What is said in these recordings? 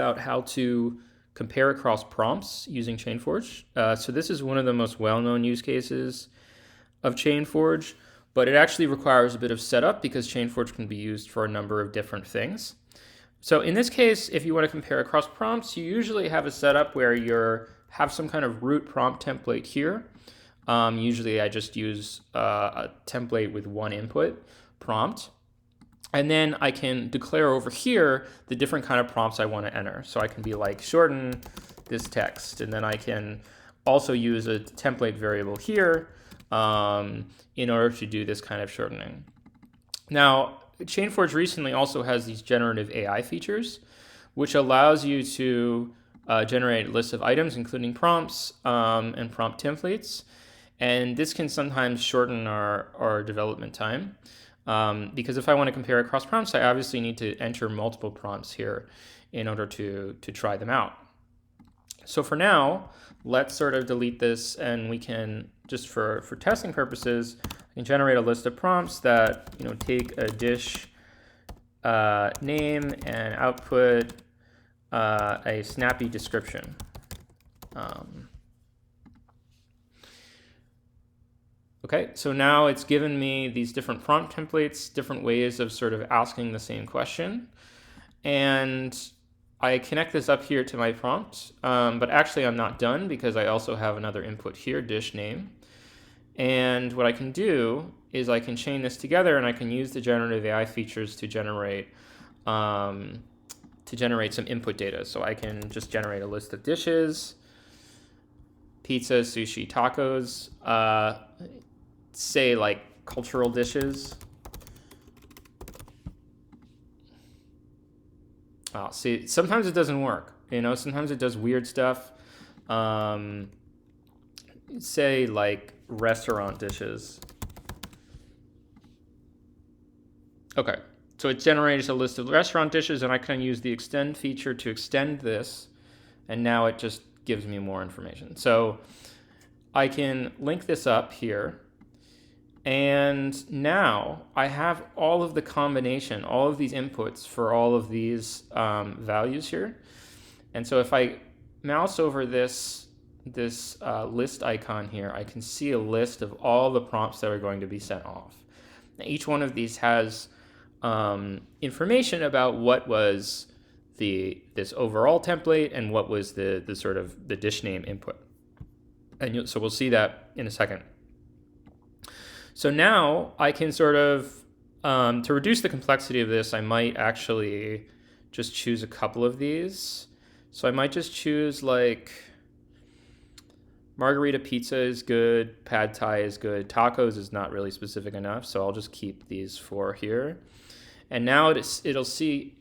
about how to compare across prompts using ChainForge. So this is one of the most well-known use cases of ChainForge, but it actually requires a bit of setup because ChainForge can be used for a number of different things. So in this case, if you want to compare across prompts, you usually have a setup where you have some kind of root prompt template here. Usually I just use a template with one input prompt. And then I can declare over here the different kind of prompts I want to enter. So I can be like, shorten this text. And then I can also use a template variable here in order to do this kind of shortening. Now, ChainForge recently also has these generative AI features, which allows you to generate a list of items, including prompts and prompt templates. And this can sometimes shorten our development time. Because if I want to compare across prompts, I obviously need to enter multiple prompts here in order to try them out. So for now, let's sort of delete this, and we can, just for testing purposes, I can generate a list of prompts that take a dish name and output a snappy description. Okay, so now it's given me these different prompt templates, different ways of sort of asking the same question. And I connect this up here to my prompt, but actually I'm not done because I also have another input here, dish name. And what I can do is I can chain this together, and I can use the generative AI features to generate some input data. So I can just generate a list of dishes, pizza, sushi, tacos, say like cultural dishes. See, sometimes it doesn't work. Sometimes it does weird stuff. Say like restaurant dishes. Okay, so it generates a list of restaurant dishes, and I can use the extend feature to extend this, and now it just gives me more information. So I can link this up here, and now I have all of the combination, all of these inputs for all of these values here. And so if I mouse over this list icon here, I can see a list of all the prompts that are going to be sent off. Now, each one of these has information about what was this overall template and what was the sort of the dish name input. And so we'll see that in a second. So now I can sort of, to reduce the complexity of this, I might actually just choose a couple of these. So I might just choose like margarita pizza is good, pad thai is good, tacos is not really specific enough, so I'll just keep these four here. And now it'll say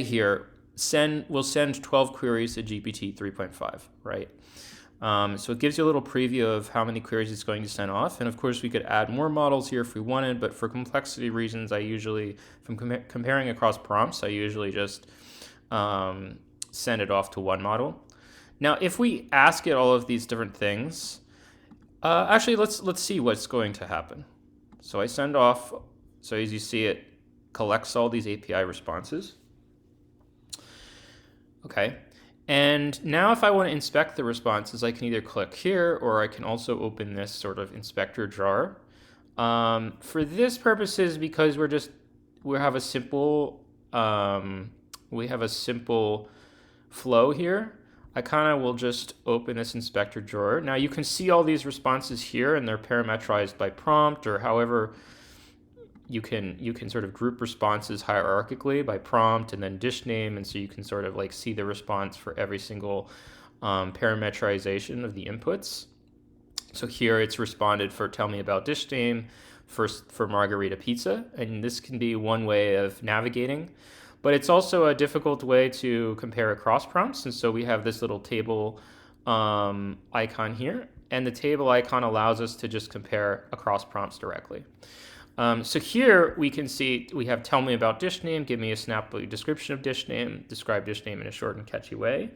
here, we'll send 12 queries to GPT 3.5, right? So it gives you a little preview of how many queries it's going to send off. And of course, we could add more models here if we wanted, but for complexity reasons, I usually, from comparing across prompts, I usually just send it off to one model. Now, if we ask it all of these different things, actually, let's see what's going to happen. So I send off, so as you see, it collects all these API responses. Okay. And now if I want to inspect the responses, I can either click here, or I can also open this sort of inspector jar. For this purposes, because we have a simple flow here, I kind of will just open this inspector drawer. Now you can see all these responses here, and they're parametrized by prompt, or however you can sort of group responses hierarchically by prompt and then dish name, and so you can sort of like see the response for every single parametrization of the inputs. So here it's responded for tell me about dish name, for margarita pizza, and this can be one way of navigating, but it's also a difficult way to compare across prompts. And so we have this little table icon here, and the table icon allows us to just compare across prompts directly. So here we can see we have tell me about dish name, give me a snappy description of dish name, describe dish name in a short and catchy way.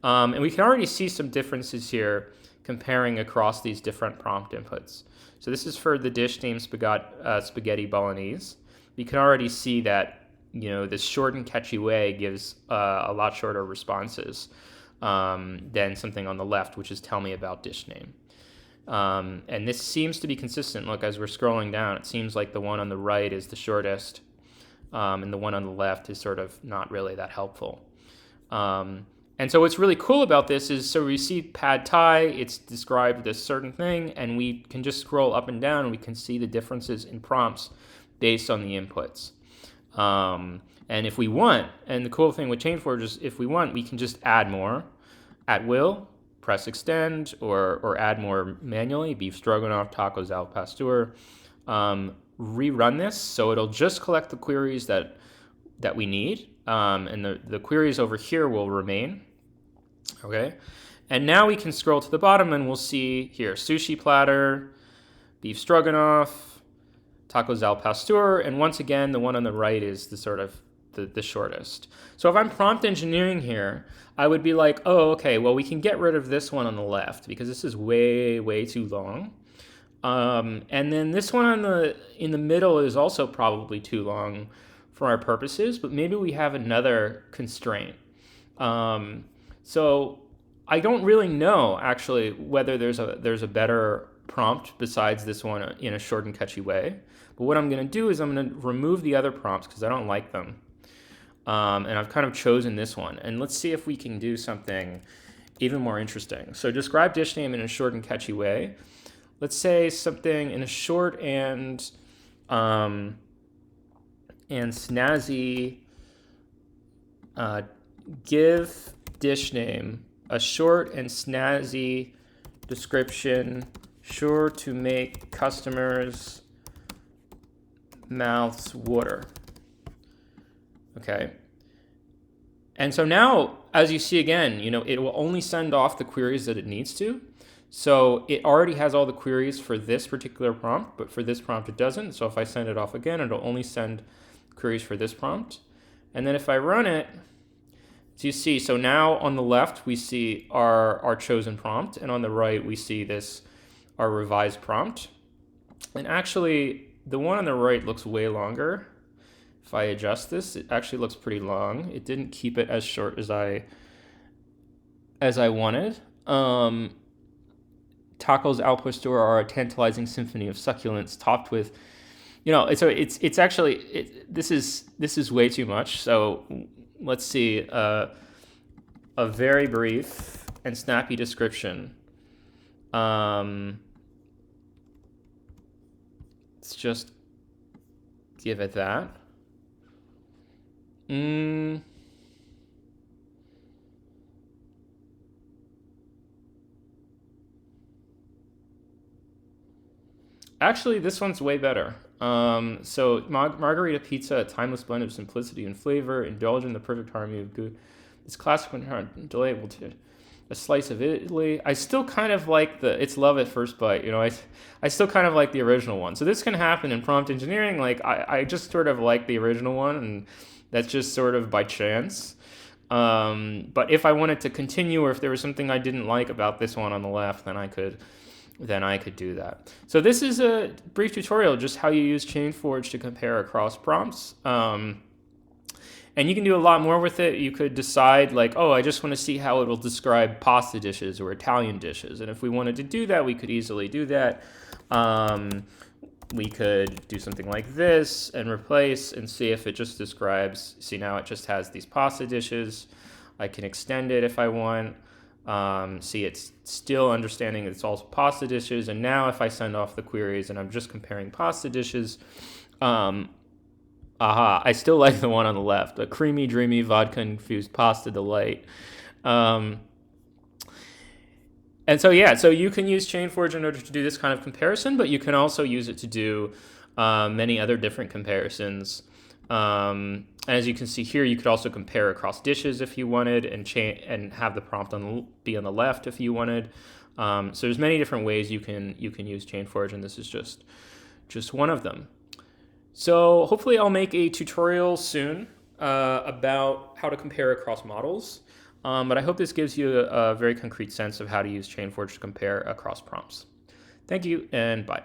And we can already see some differences here comparing across these different prompt inputs. So this is for the dish name spaghetti bolognese. You can already see that this short and catchy way gives a lot shorter responses than something on the left, which is tell me about dish name. And this seems to be consistent. Look, as we're scrolling down, it seems like the one on the right is the shortest, and the one on the left is sort of not really that helpful. And so what's really cool about this is, so we see pad thai, it's described this certain thing, and we can just scroll up and down and we can see the differences in prompts based on the inputs. And if we want, and the cool thing with ChainForge is if we want, we can just add more at will, press extend, or add more manually, beef stroganoff, tacos al pastor. Rerun this, so it'll just collect the queries that we need, and the queries over here will remain. Okay, and now we can scroll to the bottom and we'll see here sushi platter, beef stroganoff, tacos al pastor, and once again the one on the right is the sort of the shortest. So if I'm prompt engineering here, I would be like, oh, okay, well, we can get rid of this one on the left because this is way too long. And then this one in the middle is also probably too long for our purposes, but maybe we have another constraint. So I don't really know actually whether there's a better prompt besides this one in a short and catchy way. But what I'm going to do is I'm going to remove the other prompts because I don't like them. And I've kind of chosen this one. And let's see if we can do something even more interesting. So describe dish name in a short and catchy way. Let's say something in a short and snazzy. Give dish name a short and snazzy description, sure to make customers' mouths water. Okay. And so now, as you see again, it will only send off the queries that it needs to. So it already has all the queries for this particular prompt, but for this prompt it doesn't. So if I send it off again, it'll only send queries for this prompt. And then if I run it, as you see, so now on the left we see our chosen prompt, and on the right we see our revised prompt. And actually, the one on the right looks way longer. If I adjust this, it actually looks pretty long. It didn't keep it as short as I wanted. Tacos al pastor are a tantalizing symphony of succulence topped with, so it's actually, this is way too much. So let's see, a very brief and snappy description. Let's just give it that. Actually, this one's way better. So margarita pizza, a timeless blend of simplicity and flavor, indulge in the perfect harmony of good. It's classic and delightful to a slice of Italy. I still kind of like it's love at first bite. I still kind of like the original one. So this can happen in prompt engineering. Like I just sort of like the original one, and that's just sort of by chance. But if I wanted to continue, or if there was something I didn't like about this one on the left, then I could do that. So this is a brief tutorial just how you use ChainForge to compare across prompts. And you can do a lot more with it. You could decide like, oh, I just want to see how it will describe pasta dishes or Italian dishes. And if we wanted to do that, we could easily do that. We could do something like this and replace and see if it just describes, see now it just has these pasta dishes. I can extend it if I want. See, it's still understanding it's also pasta dishes. And now if I send off the queries and I'm just comparing pasta dishes, I still like the one on the left, a creamy, dreamy, vodka-infused pasta delight. And so you can use ChainForge in order to do this kind of comparison, but you can also use it to do many other different comparisons. As you can see here, you could also compare across dishes if you wanted, and have the prompt be on the left if you wanted. So there's many different ways you can use ChainForge, and this is just one of them. So hopefully I'll make a tutorial soon about how to compare across models. But I hope this gives you a very concrete sense of how to use ChainForge to compare across prompts. Thank you, and bye.